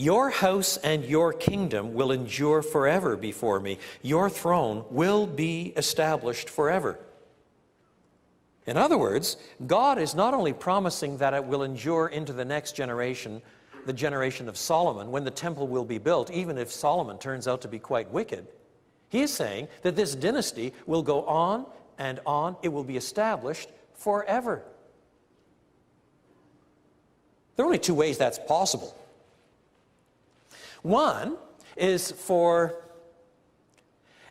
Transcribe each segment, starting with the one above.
Your house and your kingdom will endure forever before me. Your throne will be established forever. In other words, God is not only promising that it will endure into the next generation, the generation of Solomon, when the temple will be built, even if Solomon turns out to be quite wicked. He is saying that this dynasty will go on and on. It will be established forever. There are only two ways that's possible. One is for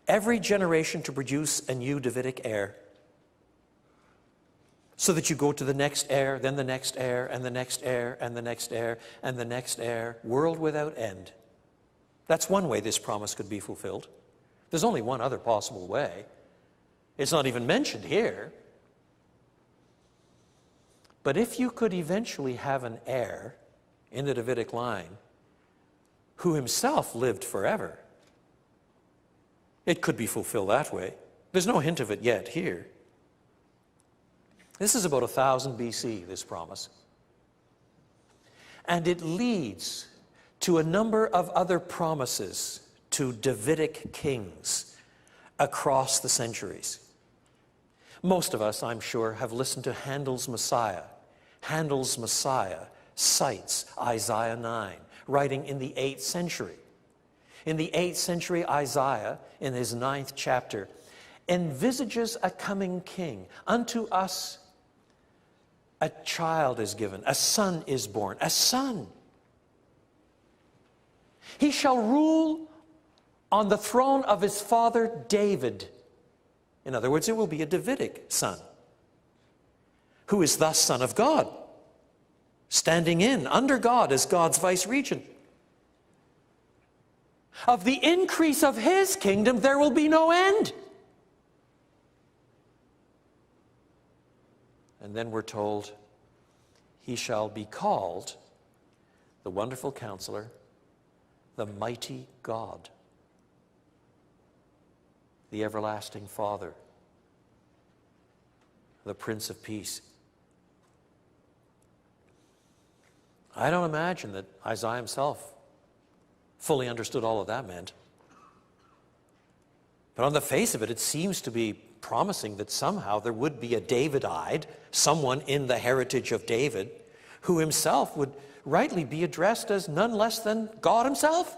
every generation to produce a new Davidic heir, so that you go to the next heir, then the next heir, and the next heir, and the next heir, and the next heir, world without end. That's one way this promise could be fulfilled. There's only one other possible way. It's not even mentioned here. But if you could eventually have an heir in the Davidic line who himself lived forever, it could be fulfilled that way. There's no hint of it yet here. This is about 1000 BC, this promise. And it leads to a number of other promises to Davidic kings across the centuries. Most of us, I'm sure, have listened to Handel's Messiah. Handel's Messiah cites Isaiah 9, writing in the 8th century. In the 8th century, Isaiah, in his 9th chapter, envisages a coming king. Unto us a child is given, a son is born, a son. He shall rule on the throne of his father David. In other words, it will be a Davidic son, who is thus Son of God, standing in, under God as God's vice-regent. Of the increase of his kingdom there will be no end. And then we're told, he shall be called the Wonderful Counselor, the Mighty God, the Everlasting Father, the Prince of Peace. I don't imagine that Isaiah himself fully understood all of that meant. But on the face of it, it seems to be promising that somehow there would be a Davidite, someone in the heritage of David, who himself would rightly be addressed as none less than God himself.